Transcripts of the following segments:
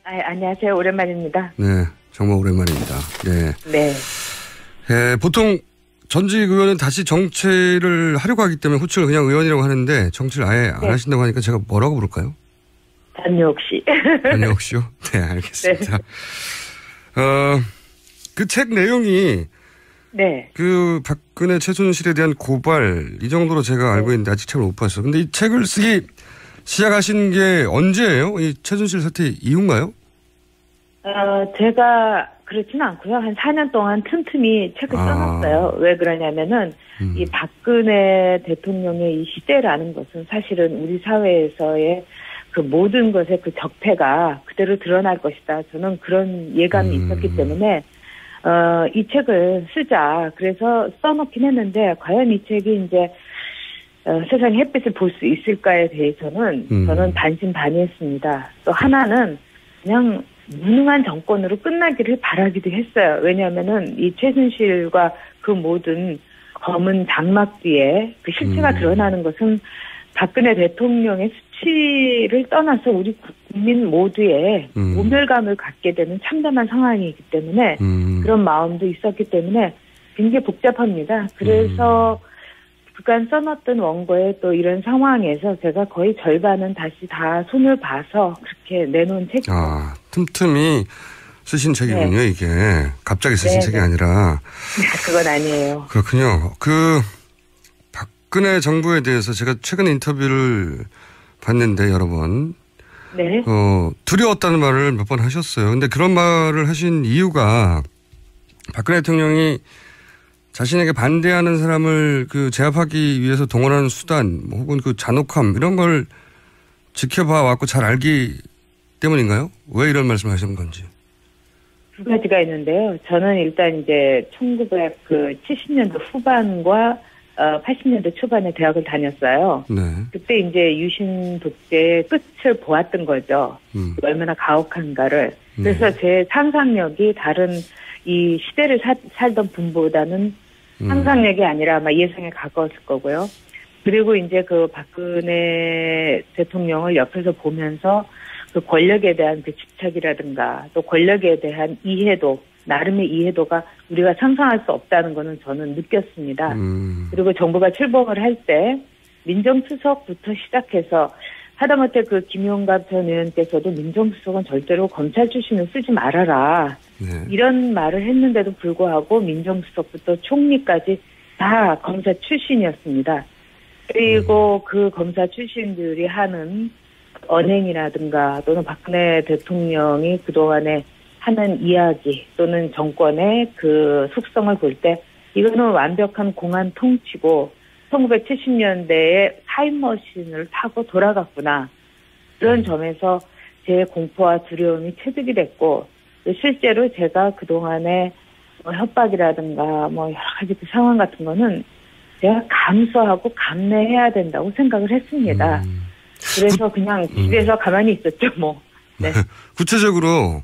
안녕하세요. 오랜만입니다. 네, 정말 오랜만입니다. 네. 네. 보통 전직 의원은 다시 정치를 하려고 하기 때문에 호칭을 그냥 의원이라고 하는데 정치를 아예 안 하신다고 하니까 제가 뭐라고 부를까요? 단역 씨. 단역 씨요? 네, 알겠습니다. 네. 그 책 내용이 네. 그 박근혜 최순실에 대한 고발 이 정도로 제가 알고 있는데 아직 책을 못 봤어요. 근데 이 책을 쓰기 시작하신 게 언제예요? 이 최순실 사태 이후인가요? 제가 그렇지는 않고요. 한 4년 동안 틈틈이 책을 써놨어요. 왜 그러냐면은 이 박근혜 대통령의 이 시대라는 것은 사실은 우리 사회에서의 그 모든 것의 그 적폐가 그대로 드러날 것이다. 저는 그런 예감이 있었기 때문에 이 책을 쓰자. 그래서 써놓긴 했는데 과연 이 책이 이제 세상의 햇빛을 볼 수 있을까에 대해서는 저는 반신반의했습니다. 또 하나는 그냥 무능한 정권으로 끝나기를 바라기도 했어요. 왜냐하면은 이 최순실과 그 모든 검은 장막 뒤에 그 실체가 드러나는 것은 박근혜 대통령의 수치를 떠나서 우리 국민 모두의 모멸감을 갖게 되는 참담한 상황이기 때문에 그런 마음도 있었기 때문에 굉장히 복잡합니다. 그래서 그간 써놨던 원고에 또 이런 상황에서 제가 거의 절반은 다시 다 손을 봐서 그렇게 내놓은 책입니다. 틈틈이 쓰신 책이군요, 네. 이게. 갑자기 쓰신 책이 아니라. 그건 아니에요. 그렇군요. 박근혜 정부에 대해서 제가 최근 인터뷰를 봤는데 여러 번. 네. 두려웠다는 말을 몇 번 하셨어요. 근데 그런 말을 하신 이유가 박근혜 대통령이 자신에게 반대하는 사람을 제압하기 위해서 동원하는 수단, 혹은 잔혹함, 이런 걸 지켜봐 왔고 잘 알기 때문인가요? 왜 이런 말씀을 하시는 건지. 두 가지가 있는데요. 저는 일단 이제 1970년대 후반과 80년대 초반에 대학을 다녔어요. 네. 그때 이제 유신 독재의 끝을 보았던 거죠. 얼마나 가혹한가를. 그래서 제 상상력이 다른 이 시대를 살던 분보다는 상상력이 아니라 아마 예상에 가까웠을 거고요. 그리고 이제 그 박근혜 대통령을 옆에서 보면서 그 권력에 대한 그 집착이라든가 또 권력에 대한 이해도, 나름의 이해도가 우리가 상상할 수 없다는 거는 저는 느꼈습니다. 그리고 정부가 출범을 할 때 민정수석부터 시작해서 하다못해 그 김용갑 전 의원께서도 민정수석은 절대로 검찰 출신을 쓰지 말아라. 네. 이런 말을 했는데도 불구하고 민정수석부터 총리까지 다 검사 출신이었습니다. 그리고 그 검사 출신들이 하는 언행이라든가 또는 박근혜 대통령이 그동안에 하는 이야기 또는 정권의 그 속성을 볼 때 이거는 완벽한 공안 통치고 1970년대에 타임머신을 타고 돌아갔구나. 그런 점에서 제 공포와 두려움이 체득이 됐고 실제로 제가 그동안에 협박이라든가 여러 가지 그 상황 같은 거는 제가 감수하고 감내해야 된다고 생각을 했습니다. 그래서 그냥 집에서 가만히 있었죠, 뭐. 네. 구체적으로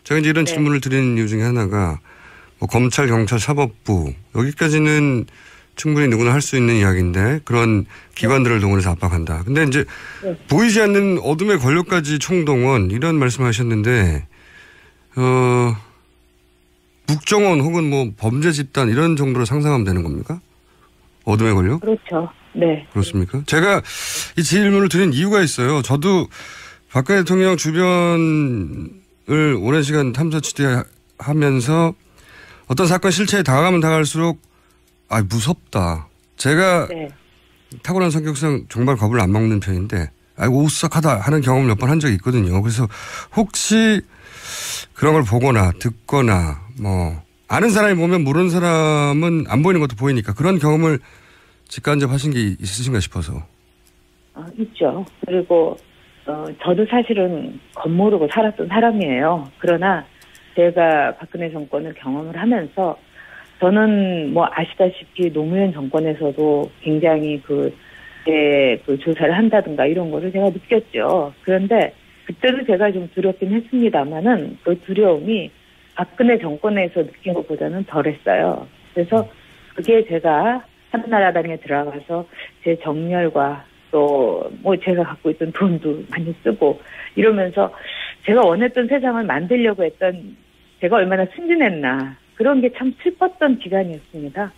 제가 이제 이런 질문을 드리는 이유 중에 하나가 검찰, 경찰, 사법부 여기까지는 충분히 누구나 할 수 있는 이야기인데 그런 기관들을 동원해서 압박한다. 근데 이제 보이지 않는 어둠의 권력까지 총동원 이런 말씀하셨는데 국정원 혹은 범죄 집단 이런 정도로 상상하면 되는 겁니까? 어둠의 권력? 그렇죠. 네. 그렇습니까? 제가 이 질문을 드린 이유가 있어요. 저도 박근혜 대통령 주변을 오랜 시간 탐사 취재하면서 어떤 사건 실체에 다가가면 다가갈수록 무섭다. 제가 타고난 성격상 정말 겁을 안 먹는 편인데 오싹하다 하는 경험을 몇 번 한 적이 있거든요. 그래서 혹시 그런 걸 보거나 듣거나 아는 사람이 보면 모르는 사람은 안 보이는 것도 보이니까 그런 경험을 직간접하신 게 있으신가 싶어서. 있죠. 그리고 저도 사실은 겉모르고 살았던 사람이에요. 그러나 제가 박근혜 정권을 경험을 하면서 저는 아시다시피 노무현 정권에서도 굉장히 그 조사를 한다든가 이런 거를 제가 느꼈죠. 그런데 그때도 제가 좀 두렵긴 했습니다만은 그 두려움이 박근혜 정권에서 느낀 것보다는 덜했어요. 그래서 그게 제가 한나라당에 들어가서 제 정열과 또 또 뭐 제가 갖고 있던 돈도 많이 쓰고 이러면서 제가 원했던 세상을 만들려고 했던 제가 얼마나 순진했나 그런 게 참 슬펐던 기간이었습니다.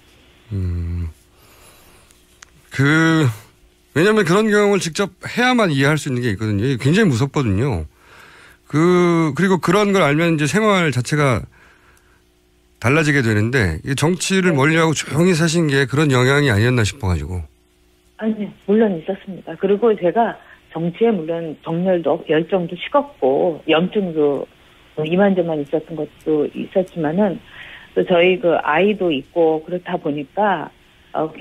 왜냐하면 그런 경험을 직접 해야만 이해할 수 있는 게 있거든요. 이게 굉장히 무섭거든요. 그리고 그런 걸 알면 이제 생활 자체가 달라지게 되는데 정치를 멀리하고 조용히 사신 게 그런 영향이 아니었나 싶어가지고. 아니, 물론 있었습니다. 그리고 제가 정치에 물론 정열도 열정도 식었고 염증도 이만저만 있었던 것도 있었지만은 또 저희 그 아이도 있고 그렇다 보니까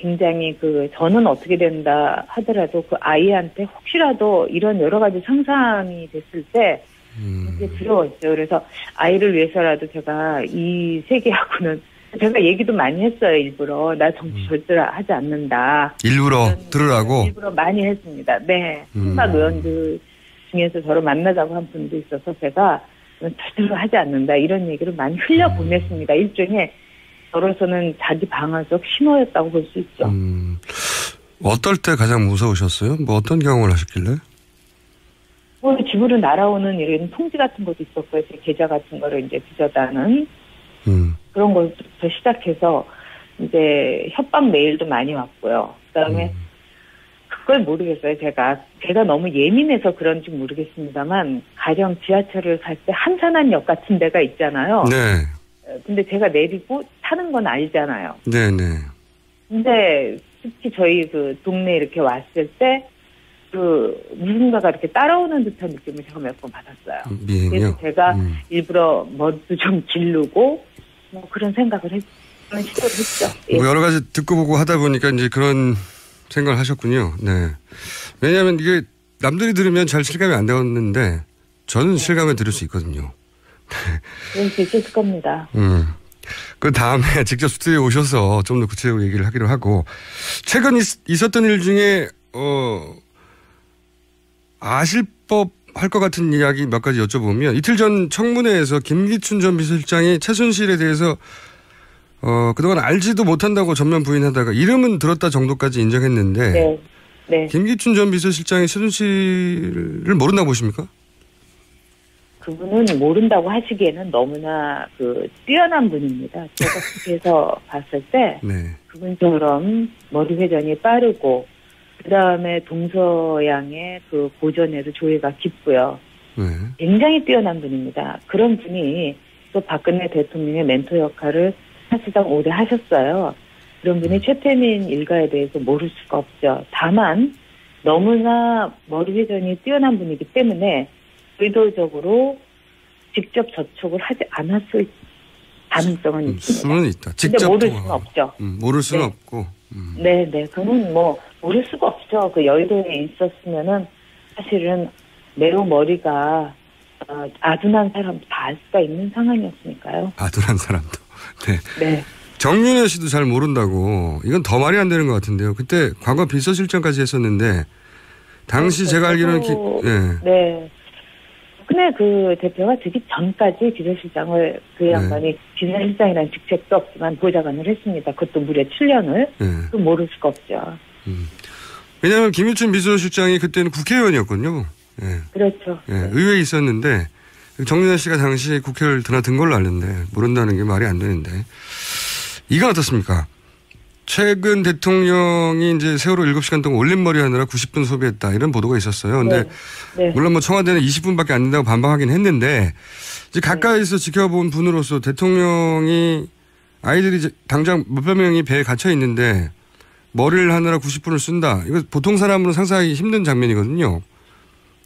굉장히 저는 어떻게 된다 하더라도 그 아이한테 혹시라도 이런 여러 가지 상상이 됐을 때 되게 두려웠죠. 그래서 아이를 위해서라도 제가 이 세계하고는 제가 얘기도 많이 했어요. 일부러 나 정치 절대 하지 않는다. 일부러 들으라고? 일부러 많이 했습니다. 네. 친박 의원들 중에서 저를 만나자고 한 분도 있어서 제가 절대로 하지 않는다. 이런 얘기를 많이 흘려보냈습니다. 일종의 저로서는 자기 방어적 신호였다고 볼 수 있죠. 어떨 때 가장 무서우셨어요? 뭐 어떤 경험을 하셨길래? 집으로 날아오는 이런 통지 같은 것도 있었고요. 제 계좌 같은 거를 이제 빚어다는 그런 것부터 시작해서 이제 협박 메일도 많이 왔고요. 그다음에 그걸 모르겠어요. 제가 너무 예민해서 그런지 모르겠습니다만 가령 지하철을 갈 때 한산한역 같은 데가 있잖아요. 네. 근데 제가 내리고 타는 건 알잖아요. 네네. 근데 특히 저희 동네 이렇게 왔을 때 누군가가 이렇게 따라오는 듯한 느낌을 제가 몇 번 받았어요. 그래서 제가 일부러 머리도 좀 기르고 그런 생각을 그런 시도를 했죠. 예. 여러 가지 듣고 보고 하다 보니까 이제 그런 생각을 하셨군요. 네. 왜냐하면 이게 남들이 들으면 잘 실감이 안 되었는데 저는 실감을 들을 수 있거든요. 그럴 수 있을 겁니다. 그 다음에 직접 스튜디오에 오셔서 좀 더 구체적으로 얘기를 하기로 하고 최근 있었던 일 중에 아실 법 할 것 같은 이야기 몇 가지 여쭤보면 이틀 전 청문회에서 김기춘 전 비서실장이 최순실에 대해서 그동안 알지도 못한다고 전면 부인하다가 이름은 들었다 정도까지 인정했는데 네. 네. 김기춘 전 비서실장이 최순실을 모른다고 보십니까? 그분은 모른다고 하시기에는 너무나 뛰어난 분입니다. 제가 그래서 봤을 때 네. 그분처럼 머리 회전이 빠르고 그다음에 동서양의 고전에도 조예가 깊고요. 굉장히 뛰어난 분입니다. 그런 분이 또 박근혜 대통령의 멘토 역할을 사실상 오래 하셨어요. 그런 분이 최태민 일가에 대해서 모를 수가 없죠. 다만 너무나 머리 회전이 뛰어난 분이기 때문에 의도적으로 직접 접촉을 하지 않았을 가능성은 있습니다. 수는 있다. 직접 모를 수는 없죠. 모를 수는 없고. 네. 그건 모를 수가 없죠. 여의도에 있었으면은 사실은 매우 머리가 아둔한 사람도 다 알 수가 있는 상황이었으니까요. 아둔한 사람도. 네. 네. 정윤혜 씨도 잘 모른다고. 이건 더 말이 안 되는 것 같은데요. 그때 과거 비서실장까지 했었는데 당시 그렇죠. 제가 알기로는 네. 근데 대표가 되기 전까지 비서실장을 양반이 비서실장이라는 직책도 없지만 보좌관을 했습니다. 그것도 무려 7년을. 그 모를 수가 없죠. 왜냐하면 김유춘 비서실장이 그때는 국회의원이었거든요. 네. 그렇죠. 네. 의회에 있었는데 정윤혜 씨가 당시 국회를 드나든 걸로 아는데 모른다는 게 말이 안 되는데 이건 어떻습니까? 최근 대통령이 이제 세월호 7시간 동안 올림머리 하느라 90분 소비했다 이런 보도가 있었어요. 근데 물론 청와대는 20분밖에 안 된다고 반박하긴 했는데 이제 가까이서 지켜본 분으로서 대통령이 아이들이 당장 몇백 명이 배에 gat혀 있는데 머리를 하느라 90분을 쓴다. 이거 보통 사람으로 상상하기 힘든 장면이거든요.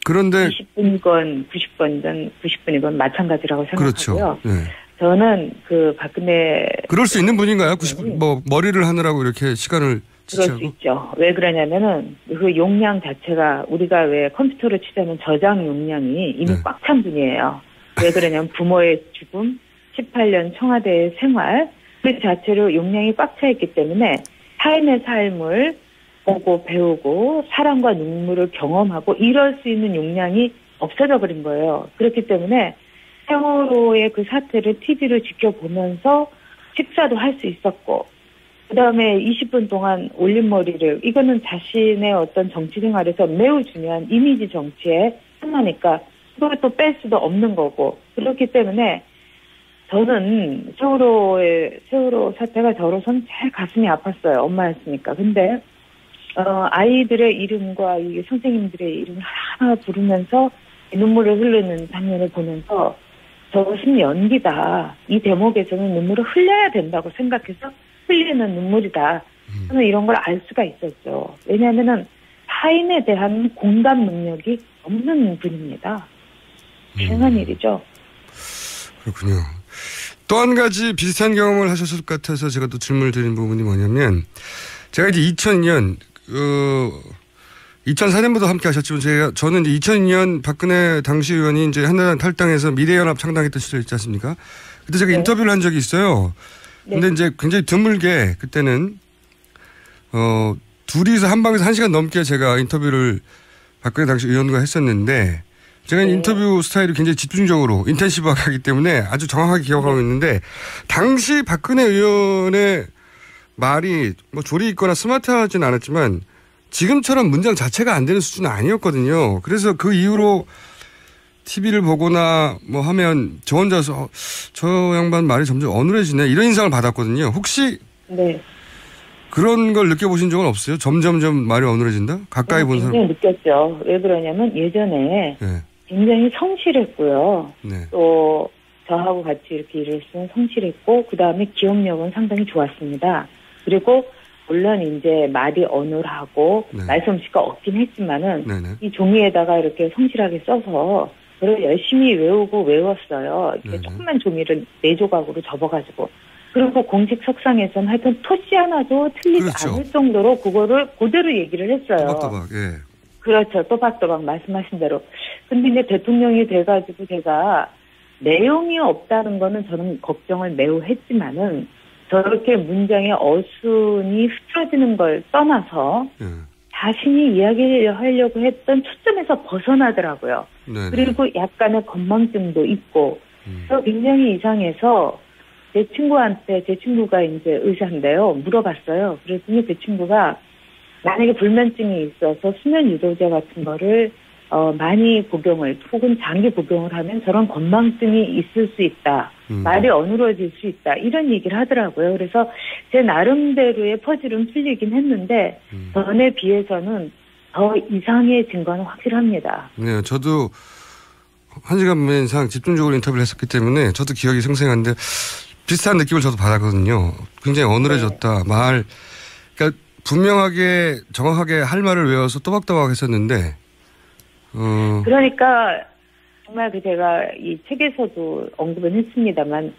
그런데 20분이건 90분이건 마찬가지라고 생각하고요. 그렇죠. 네. 저는 박근혜 그럴 수 있는 분인가요? 90분 머리를 하느라고 이렇게 시간을 지체하고? 그럴 수 있죠. 왜 그러냐면은 용량 자체가 우리가 왜 컴퓨터로 치자면 저장 용량이 이미 꽉 찬 분이에요. 왜 그러냐면 부모의 죽음, 18년 청와대의 생활 그 자체로 용량이 꽉 차 있기 때문에 삶의 삶을 보고 배우고 사랑과 눈물을 경험하고 이럴 수 있는 용량이 없어져 버린 거예요. 그렇기 때문에 세월호의 그 사태를 TV로 지켜보면서 식사도 할 수 있었고 그다음에 20분 동안 올린 머리를, 이거는 자신의 어떤 정치 생활에서 매우 중요한 이미지 정치에 하나니까 그걸 또 뺄 수도 없는 거고, 그렇기 때문에 저는 세월호 사태가 저로서는 제일 가슴이 아팠어요. 엄마였으니까. 근데 아이들의 이름과 이 선생님들의 이름을 하나 부르면서 눈물을 흐르는 장면을 보면서 저것은 연기다. 이 대목에서는 눈물을 흘려야 된다고 생각해서 흘리는 눈물이다. 저는 이런 걸 알 수가 있었죠. 왜냐하면은 타인에 대한 공감 능력이 없는 분입니다. 다양한 일이죠. 그렇군요. 또 한 가지 비슷한 경험을 하셨을 것 같아서 제가 또 질문을 드린 부분이 뭐냐면, 제가 이제 2002년 2004년부터 함께 하셨지만 저는 이제 2002년 박근혜 당시 의원이 이제 한나라당 탈당해서 미래연합 창당했던 시절 있지 않습니까? 그때 제가 인터뷰를 한 적이 있어요. 근데 이제 굉장히 드물게 그때는 둘이서 한 방에서 1시간 넘게 제가 인터뷰를 박근혜 당시 의원과 했었는데, 제가 인터뷰 스타일이 굉장히 집중적으로 인텐시브하게 하기 때문에 아주 정확하게 기억하고 있는데, 당시 박근혜 의원의 말이 뭐 조리 있거나 스마트하진 않았지만 지금처럼 문장 자체가 안 되는 수준은 아니었거든요. 그래서 그 이후로 TV를 보거나 뭐 하면 저 혼자서 저 양반 말이 점점 어눌해지네, 이런 인상을 받았거든요. 혹시 그런 걸 느껴보신 적은 없어요? 점점점 말이 어눌해진다? 가까이 본 사람. 느꼈죠. 왜 그러냐면 예전에 굉장히 성실했고요. 또 저하고 같이 이렇게 일을 했으면 성실했고, 그 다음에 기억력은 상당히 좋았습니다. 그리고 물론 이제 말이 어눌하고 말솜씨가 없긴 했지만은 이 종이에다가 이렇게 성실하게 써서 그걸 열심히 외웠어요. 이렇게 조그만 종이를 4조각으로 접어가지고. 그리고 공식 석상에서는 하여튼 토시 하나도 틀리지 않을 정도로 그거를 그대로 얘기를 했어요. 또박또박, 그렇죠. 또박또박 말씀하신 대로. 근데 이제 대통령이 돼가지고 제가 내용이 없다는 거는 저는 걱정을 매우 했지만은, 저렇게 문장의 어순이 흐트러지는 걸 떠나서 자신이 이야기를 하려고 했던 초점에서 벗어나더라고요. 그리고 약간의 건망증도 있고, 그래서 굉장히 이상해서 제 친구가 이제 의사인데요, 물어봤어요. 그랬더니 그 친구가 만약에 불면증이 있어서 수면 유도제 같은 거를 많이 복용을, 혹은 장기 복용을 하면 저런 건망증이 있을 수 있다. 말이 어눌해질 수 있다. 이런 얘기를 하더라고요. 그래서 제 나름대로의 퍼즐은 풀리긴 했는데 전에 비해서는 더 이상해진 건 확실합니다. 네, 저도 1시간 이상 집중적으로 인터뷰를 했었기 때문에 저도 기억이 생생한데 비슷한 느낌을 저도 받았거든요. 굉장히 어눌해졌다. 그러니까 분명하게 정확하게 할 말을 외워서 또박또박 했었는데, 그러니까 정말 제가 이 책에서도 언급은 했습니다만,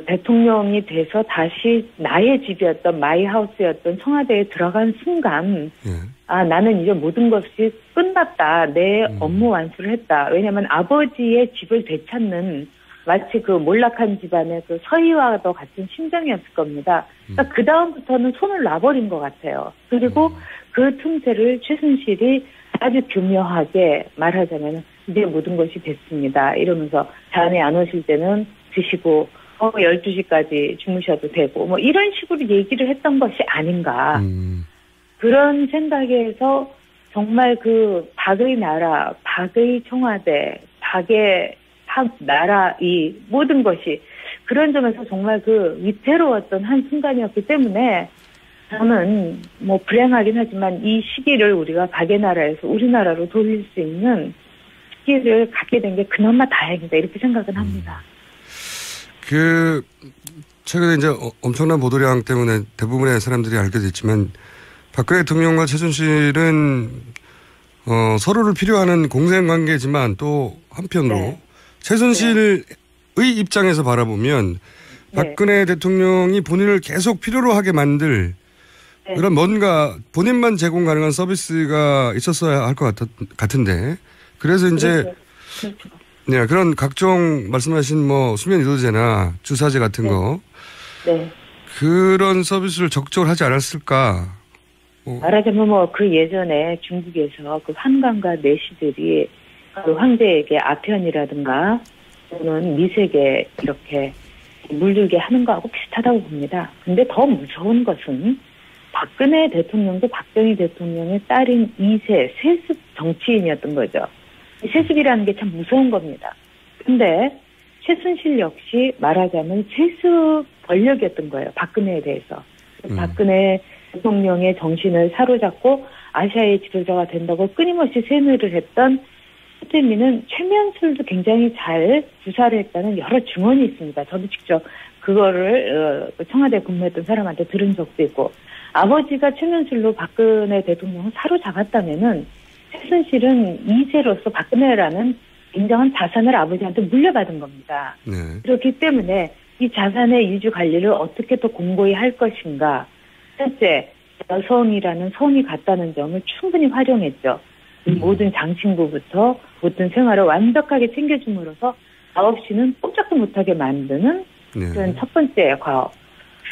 대통령이 돼서 다시 나의 집이었던 마이 하우스였던 청와대에 들어간 순간, 나는 이제 모든 것이 끝났다. 내 업무 완수를 했다. 왜냐하면 아버지의 집을 되찾는 마치 그 몰락한 집안의 그 서희와도 같은 심정이었을 겁니다. 그러니까 그 다음부터는 손을 놔버린 것 같아요. 그리고 그 틈새를 최순실이 아주 교묘하게 말하자면 이제 모든 것이 됐습니다. 이러면서 잠이 안 오실 때는 드시고 12시까지 주무셔도 되고 뭐 이런 식으로 얘기를 했던 것이 아닌가. 그런 생각에서 정말 그 박의 나라, 박의 청와대, 박의 나라 이 모든 것이 그런 점에서 정말 그 위태로웠던 한 순간이었기 때문에 저는 뭐 불행하긴 하지만 이 시기를 우리가 박의 나라에서 우리나라로 돌릴 수 있는 시기를 갖게 된 게 그나마 다행이다 이렇게 생각은 합니다. 최근에 이제 엄청난 보도량 때문에 대부분의 사람들이 알게 됐지만 박근혜 대통령과 최순실은 서로를 필요하는 공생관계지만 또 한편으로 최순실의 입장에서 바라보면 박근혜 대통령이 본인을 계속 필요로 하게 만들 그런 뭔가 본인만 제공 가능한 서비스가 있었어야 할 것 같은데 그래서 이제 네, 그런 각종 말씀하신 뭐 수면 유도제나 주사제 같은 거 그런 서비스를 적극적으로 하지 않았을까? 말하자면 뭐 그 예전에 중국에서 그 환관과 내시들이 그 황제에게 아편이라든가 또는 미색에 이렇게 물들게 하는 거하고 비슷하다고 봅니다. 근데 더 무서운 것은 박근혜 대통령도 박정희 대통령의 딸인 2세 세습 정치인이었던 거죠. 세습이라는 게 참 무서운 겁니다. 근데 최순실 역시 말하자면 세습 권력이었던 거예요. 박근혜에 대해서. 박근혜 대통령의 정신을 사로잡고 아시아의 지도자가 된다고 끊임없이 세뇌를 했던 최태민은 최면술도 굉장히 잘 구사를 했다는 여러 증언이 있습니다. 저도 직접 그거를 청와대에 근무했던 사람한테 들은 적도 있고, 아버지가 최면술로 박근혜 대통령을 사로잡았다면은 최순실은 2세로서 박근혜라는 굉장한 자산을 아버지한테 물려받은 겁니다. 네. 그렇기 때문에 이 자산의 유지 관리를 어떻게 더 공고히 할 것인가. 첫째, 여성이라는 성이 같다는 점을 충분히 활용했죠. 모든 장신구부터 모든 생활을 완벽하게 챙겨줌으로써 아홉 씨는 꼼짝도 못하게 만드는 그런 첫 번째 과업.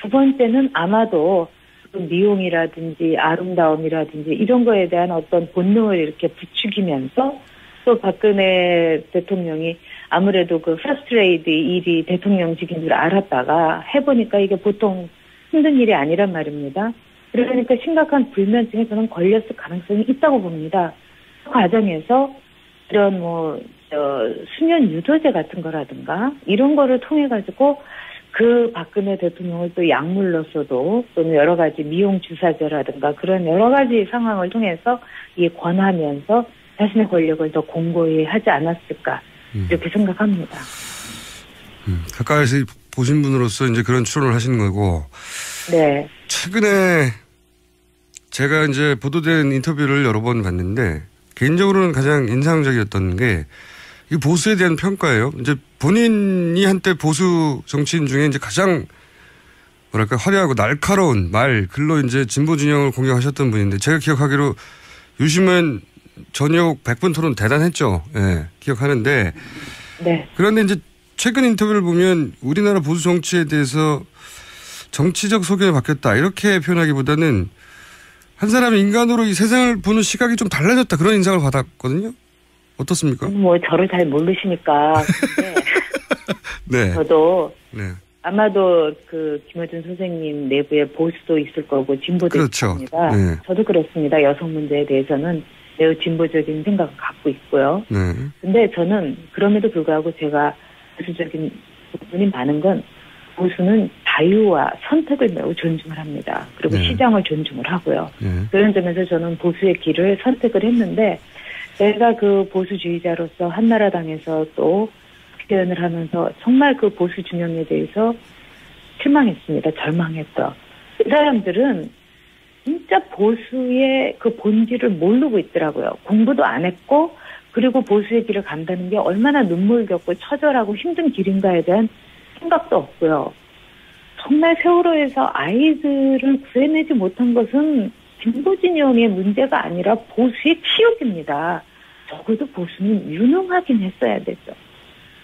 두 번째는 아마도 미용이라든지 아름다움이라든지 이런 거에 대한 어떤 본능을 이렇게 부추기면서 또 박근혜 대통령이 아무래도 그 퍼스트레이드 일이 대통령직인 줄 알았다가 해보니까 이게 보통 힘든 일이 아니란 말입니다. 그러니까 심각한 불면증에 저는 걸렸을 가능성이 있다고 봅니다. 그 과정에서 이런 수면 유도제 같은 거라든가 이런 거를 통해 가지고 그 박근혜 대통령을 또 약물로서도 또는 여러 가지 미용 주사제라든가 그런 여러 가지 상황을 통해서 권하면서 자신의 권력을 더 공고히 하지 않았을까 이렇게 생각합니다. 가까이서 보신 분으로서 이제 그런 추론을 하시는 거고. 네. 최근에 제가 이제 보도된 인터뷰를 여러 번 봤는데 개인적으로는 가장 인상적이었던 게 이 보수에 대한 평가예요. 이제 본인이 한때 보수 정치인 중에 이제 가장 뭐랄까 화려하고 날카로운 말, 글로 이제 진보 진영을 공격하셨던 분인데 제가 기억하기로 유시민 전역 100분 토론 대단했죠. 예, 기억하는데. 네. 그런데 이제 최근 인터뷰를 보면 우리나라 보수 정치에 대해서 정치적 소견이 바뀌었다 이렇게 표현하기보다는 한 사람이 인간으로 이 세상을 보는 시각이 좀 달라졌다 그런 인상을 받았거든요. 어떻습니까? 저를 잘 모르시니까. 네. 저도 네. 아마도 그 김어준 선생님 내부에 보수도 있을 거고 진보도 그렇죠. 있습니다. 네. 저도 그렇습니다. 여성 문제에 대해서는 매우 진보적인 생각을 갖고 있고요. 네. 근데 저는 그럼에도 불구하고 제가 보수적인 부분이 많은 건 보수는 자유와 선택을 매우 존중을 합니다. 그리고 네. 시장을 존중을 하고요. 네. 그런 점에서 저는 보수의 길을 선택을 했는데 제가 그 보수주의자로서 한나라당에서 또 표현을 하면서 정말 그 보수 진영에 대해서 실망했습니다. 절망했어. 그 사람들은 진짜 보수의 그 본질을 모르고 있더라고요. 공부도 안 했고 그리고 보수의 길을 간다는 게 얼마나 눈물겹고 처절하고 힘든 길인가에 대한 생각도 없고요. 정말 세월호에서 아이들을 구해내지 못한 것은 진보 진영의 문제가 아니라 보수의 치욕입니다. 적어도 보수는 유능하긴 했어야 되죠.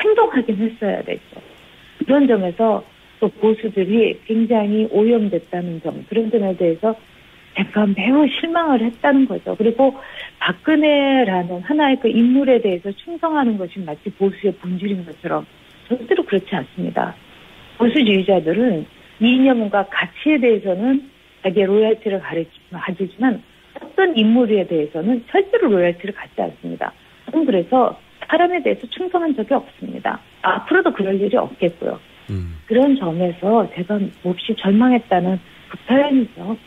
행동하긴 했어야 되죠. 그런 점에서 또 보수들이 굉장히 오염됐다는 점, 그런 점에 대해서 제가 매우 실망을 했다는 거죠. 그리고 박근혜라는 하나의 그 인물에 대해서 충성하는 것이 마치 보수의 본질인 것처럼 절대로 그렇지 않습니다. 보수주의자들은 이념과 가치에 대해서는 자기의 로열티를 가지지만 어떤 인물에 대해서는 절대로 로열티를 갖지 않습니다. 저는 그래서 사람에 대해서 충성한 적이 없습니다. 앞으로도 그럴 일이 없겠고요. 그런 점에서 제가 몹시 절망했다는 그 표현이죠.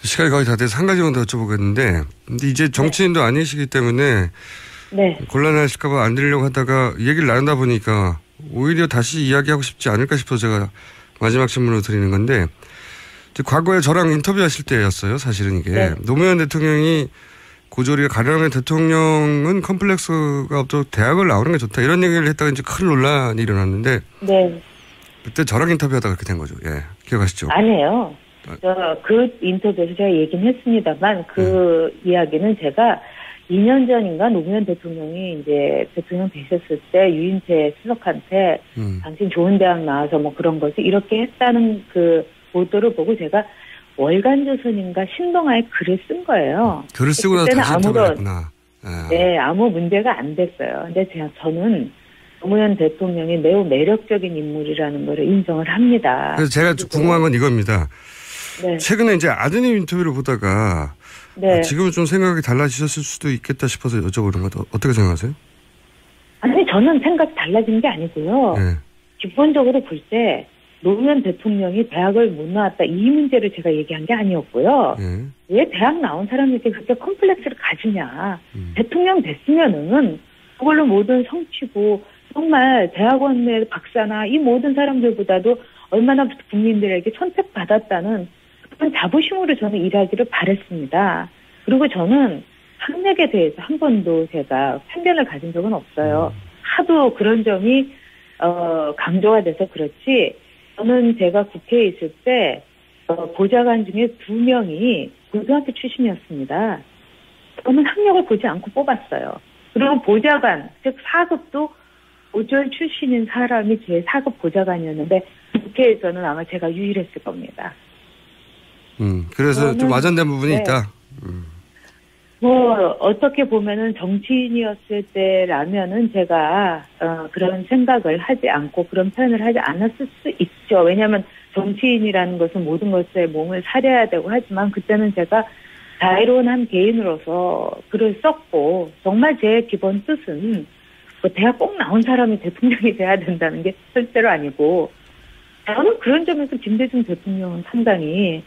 시간이 거의 다 돼서 한 가지만 더 여쭤보겠는데 근데 이제 정치인도 네. 아니시기 때문에 네. 곤란하실까 봐 안 드리려고 하다가 얘기를 나누다 보니까 오히려 다시 이야기하고 싶지 않을까 싶어서 제가 마지막 질문으로 드리는 건데 과거에 저랑 인터뷰하실 때였어요. 사실은 이게. 네. 노무현 대통령이 고졸이 가능하면 대통령은 컴플렉스가 없도록 대학을 나오는 게 좋다. 이런 얘기를 했다가 이제 큰 논란이 일어났는데. 네. 그때 저랑 인터뷰하다가 그렇게 된 거죠. 예. 기억하시죠? 아니에요. 그 인터뷰에서 제가 얘기는 했습니다만 그 이야기는 제가 2년 전인가 노무현 대통령이 이제 대통령 되셨을 때 유인태 수석한테 당신 좋은 대학 나와서 뭐 그런 거지 이렇게 했다는 그 보도를 보고 제가 월간조선인가 신동아에 글을 쓴 거예요. 글을 쓰고 나서 다시 인터뷰를 했구나. 네, 아무 문제가 안 됐어요. 근데 저는 노무현 대통령이 매우 매력적인 인물이라는 걸 인정을 합니다. 그래서 제가 궁금한 건 이겁니다. 네. 최근에 이제 아드님 인터뷰를 보다가 네. 지금은 좀 생각이 달라지셨을 수도 있겠다 싶어서 여쭤보는 것 어떻게 생각하세요? 아니 저는 생각이 달라진 게 아니고요. 네. 기본적으로 볼 때 노무현 대통령이 대학을 못 나왔다 이 문제를 제가 얘기한 게 아니었고요. 네. 왜 대학 나온 사람에게 그렇게 컴플렉스를 가지냐. 대통령 됐으면은 그걸로 모든 성취고 정말 대학원의 박사나 이 모든 사람들보다도 얼마나 국민들에게 선택받았다는 그런 자부심으로 저는 일하기를 바랬습니다. 그리고 저는 학력에 대해서 한 번도 제가 편견을 가진 적은 없어요. 하도 그런 점이 강조가 돼서 그렇지 저는 제가 국회에 있을 때 보좌관 중에 2명이 고등학교 출신이었습니다. 저는 학력을 보지 않고 뽑았어요. 그리고 보좌관, 즉 4급도 고졸 출신인 사람이 제 4급 보좌관이었는데 국회에서는 아마 제가 유일했을 겁니다. 그래서 좀 와전된 부분이 네. 있다. 뭐 어떻게 보면은 정치인이었을 때라면은 제가 그런 생각을 하지 않고 그런 표현을 하지 않았을 수 있죠. 왜냐하면 정치인이라는 것은 모든 것에 몸을 사려야 되고 하지만 그때는 제가 자유로운 한 개인으로서 글을 썼고 정말 제 기본 뜻은 대학 꼭 나온 사람이 대통령이 돼야 된다는 게 절대로 아니고 저는 그런 점에서 김대중 대통령은 상당히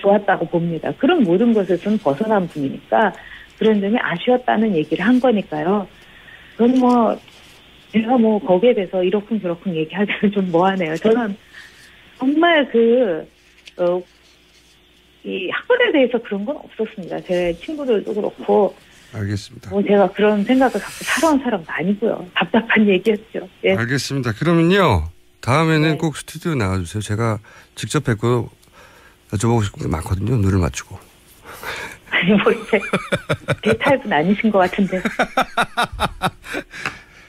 좋았다고 봅니다. 그런 모든 것에서는 벗어난 분이니까 그런 점이 아쉬웠다는 얘기를 한 거니까요. 그건 뭐 제가 뭐 거기에 대해서 이러쿵저러쿵 얘기하기는 좀 뭐하네요. 저는 정말 이 학벌에 대해서 그런 건 없었습니다. 제 친구들도 그렇고. 알겠습니다. 뭐 제가 그런 생각을 갖고 살아온 사람도 아니고요. 답답한 얘기였죠. 예. 알겠습니다. 그러면요. 다음에는 네. 꼭 스튜디오 나와주세요. 제가 직접 뵙고 여쭤보고 싶은 게 많거든요. 눈을 맞추고. 아니 뭐 제 타입은 아니신 것 같은데.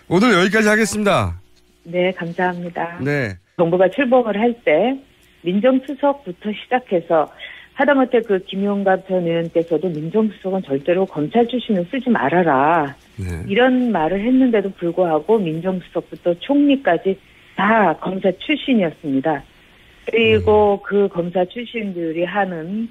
오늘 여기까지 하겠습니다. 네, 감사합니다. 네. 정부가 출범을 할 때 민정수석부터 시작해서 하다못해 김용갑 전 의원께서도 민정수석은 절대로 검찰 출신을 쓰지 말아라. 네. 이런 말을 했는데도 불구하고 민정수석부터 총리까지 다 검사 출신이었습니다. 그리고 그 검사 출신들이 하는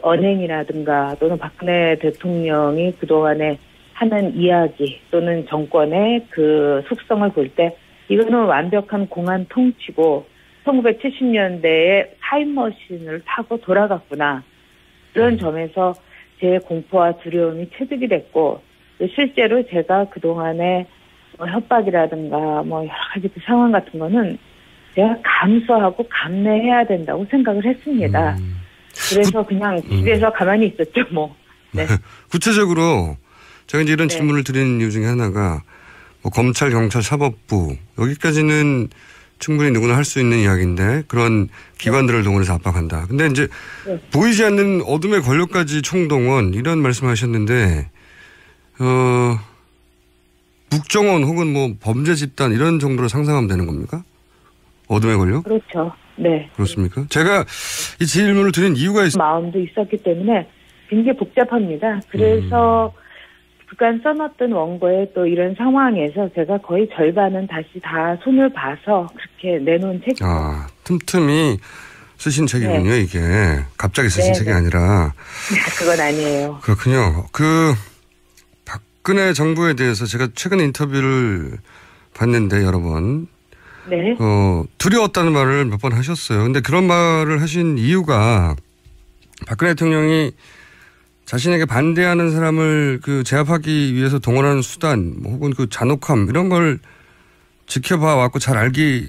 언행이라든가 또는 박근혜 대통령이 그동안에 하는 이야기 또는 정권의 그 속성을 볼 때 이거는 완벽한 공안 통치고 1970년대에 타임머신을 타고 돌아갔구나. 그런 점에서 제 공포와 두려움이 체득이 됐고 실제로 제가 그동안에 협박이라든가 여러 가지 그 상황 같은 거는 제가 감수하고 감내해야 된다고 생각을 했습니다. 그래서 그냥 집에서 가만히 있었죠, 뭐. 네. 구체적으로 제가 이제 이런 네. 질문을 드리는 이유 중에 하나가 검찰, 경찰, 사법부 여기까지는 충분히 누구나 할 수 있는 이야기인데 그런 기관들을 동원해서 압박한다. 근데 이제 네. 보이지 않는 어둠의 권력까지 총동원 이런 말씀하셨는데 국정원 혹은 범죄 집단 이런 정도로 상상하면 되는 겁니까? 어둠의 권력? 그렇죠. 네. 그렇습니까? 제가 이 질문을 드린 이유가 있습니다. 마음도 있었기 때문에 굉장히 복잡합니다. 그래서 그간 써놨던 원고에 또 이런 상황에서 제가 거의 절반은 다시 다 손을 봐서 그렇게 내놓은 책이죠. 아, 틈틈이 쓰신 책이군요, 네. 이게. 갑자기 쓰신 네, 책이 네. 아니라. 그건 아니에요. 그렇군요. 박근혜 정부에 대해서 제가 최근 인터뷰를 봤는데 여러 번. 네. 두려웠다는 말을 몇 번 하셨어요. 근데 그런 말을 하신 이유가 박근혜 대통령이 자신에게 반대하는 사람을 제압하기 위해서 동원하는 수단, 혹은 잔혹함, 이런 걸 지켜봐 왔고 잘 알기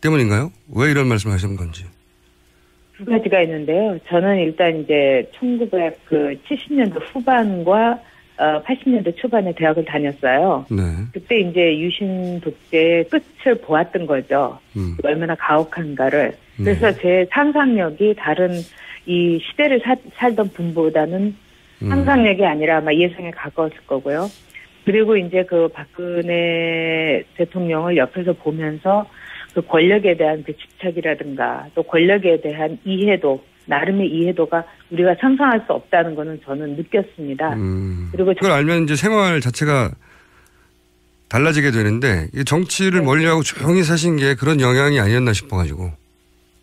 때문인가요? 왜 이런 말씀을 하신 건지. 두 가지가 있는데요. 저는 일단 이제 1970년대 후반과 80년대 초반에 대학을 다녔어요. 네. 그때 이제 유신 독재의 끝을 보았던 거죠. 얼마나 가혹한가를. 그래서 제 상상력이 다른 이 시대를 살던 분보다는 상상력이 아니라 아마 예상에 가까웠을 거고요. 그리고 이제 박근혜 대통령을 옆에서 보면서 그 권력에 대한 그 집착이라든가 또 권력에 대한 이해도, 나름의 이해도가 우리가 상상할 수 없다는 거는 저는 느꼈습니다. 그리고 그걸 알면 이제 생활 자체가 달라지게 되는데 이 정치를 멀리하고 조용히 사신 게 그런 영향이 아니었나 싶어가지고.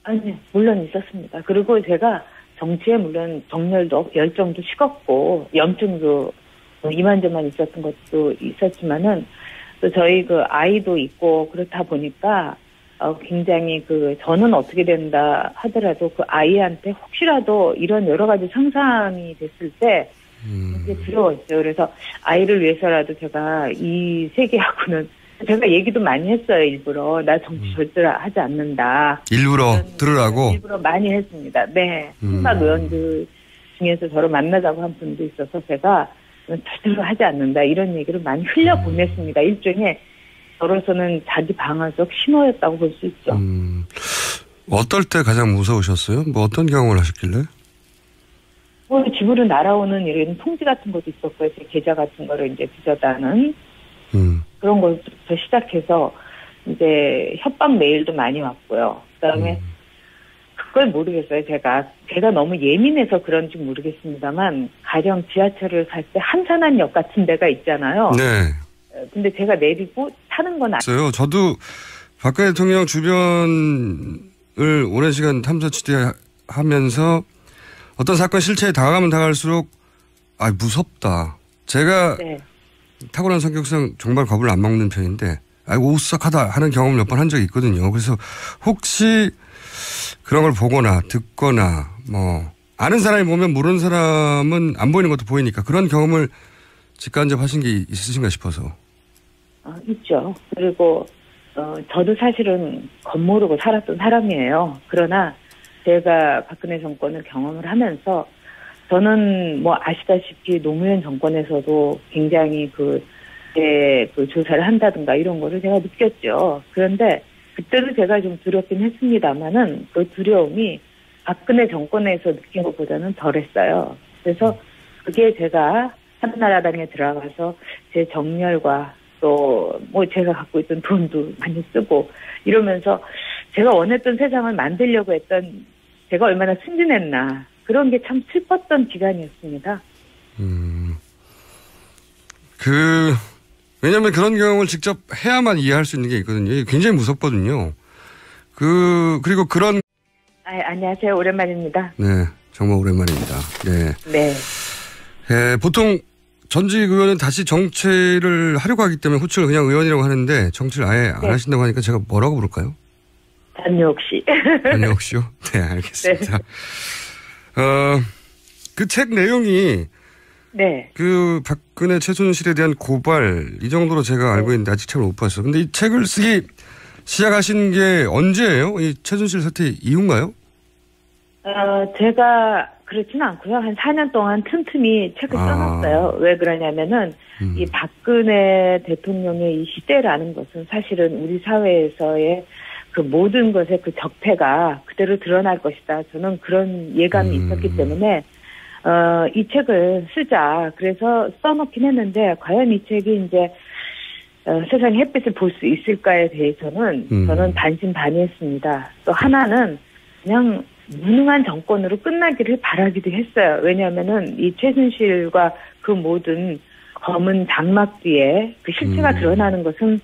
아니, 물론 있었습니다. 그리고 제가 정치에 물론 정열도 열정도 식었고 염증도 이만저만 있었던 것도 있었지만은 또 저희 그 아이도 있고 그렇다 보니까 굉장히 저는 어떻게 된다 하더라도 그 아이한테 혹시라도 이런 여러 가지 상상이 됐을 때 되게 두려웠죠. 그래서 아이를 위해서라도 제가 이 세계하고는 제가 얘기도 많이 했어요. 일부러 나 정치 절대로 하지 않는다. 일부러 들으라고? 일부러 많이 했습니다. 네. 친박 의원들 중에서 저를 만나자고 한 분도 있어서 제가 절대로 하지 않는다. 이런 얘기를 많이 흘려보냈습니다. 일종의 저로서는 자기 방어적 신호였다고 볼 수 있죠. 어떨 때 가장 무서우셨어요? 뭐 어떤 경험을 하셨길래? 집으로 날아오는 이런 통지 같은 것도 있었고요. 제 계좌 같은 거를 이제 뒤져다는 그런 것부터 시작해서 이제 협박 메일도 많이 왔고요. 그다음에 그걸 모르겠어요. 제가 너무 예민해서 그런지 모르겠습니다만 가령 지하철을 갈 때 한산한역 같은 데가 있잖아요. 네. 근데 제가 내리고 타는 건 아니에요. 저도 박근혜 대통령 주변을 오랜 시간 탐사 취재하면서 어떤 사건 실체에 다가가면 다가갈수록 무섭다. 제가 타고난 성격상 정말 겁을 안 먹는 편인데 오싹하다 하는 경험을 몇 번 한 적이 있거든요. 그래서 혹시 그런 걸 보거나 듣거나 뭐 아는 사람이 보면 모르는 사람은 안 보이는 것도 보이니까 그런 경험을 직간접하신 게 있으신가 싶어서. 있죠. 그리고 저도 사실은 겁모르고 살았던 사람이에요. 그러나 제가 박근혜 정권을 경험을 하면서 저는 뭐 아시다시피 노무현 정권에서도 굉장히 제 조사를 한다든가 이런 거를 제가 느꼈죠. 그런데 그때도 제가 좀 두렵긴 했습니다만은 그 두려움이 박근혜 정권에서 느낀 것보다는 덜했어요. 그래서 그게 제가 한나라당에 들어가서 제 정열과 또 뭐 제가 갖고 있던 돈도 많이 쓰고 이러면서 제가 원했던 세상을 만들려고 했던 제가 얼마나 순진했나 그런 게 참 슬펐던 기간이었습니다. 왜냐하면 그런 경험을 직접 해야만 이해할 수 있는 게 있거든요. 이게 굉장히 무섭거든요. 그리고 그런. 안녕하세요. 오랜만입니다. 네. 정말 오랜만입니다. 네. 네. 보통 전직 의원은 다시 정치를 하려고 하기 때문에 호칭을 그냥 의원이라고 하는데 정치를 아예 안 하신다고 하니까 제가 뭐라고 부를까요? 단역 씨. 단역 씨요? 네, 알겠습니다. 그 책 내용이 그 박근혜 최순실에 대한 고발 이 정도로 제가 알고 있는데 아직 책을 못 봤어요. 근데 이 책을 쓰기 시작하신 게 언제예요? 이 최순실 사태 이후인가요? 제가 그렇지는 않고요. 한 4년 동안 틈틈이 책을 써놨어요. 왜 그러냐면은 이 박근혜 대통령의 이 시대라는 것은 사실은 우리 사회에서의 그 모든 것의 그 적폐가 그대로 드러날 것이다. 저는 그런 예감이 있었기 때문에 이 책을 쓰자. 그래서 써놓긴 했는데 과연 이 책이 이제 세상의 햇빛을 볼 수 있을까에 대해서는 저는 반신반의했습니다. 또 하나는 그냥 무능한 정권으로 끝나기를 바라기도 했어요. 왜냐하면은 이 최순실과 그 모든 검은 장막 뒤에 그 실체가 드러나는 것은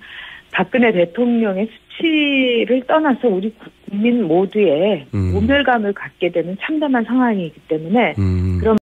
박근혜 대통령의 수치를 떠나서 우리 국민 모두의 모멸감을 갖게 되는 참담한 상황이기 때문에 그런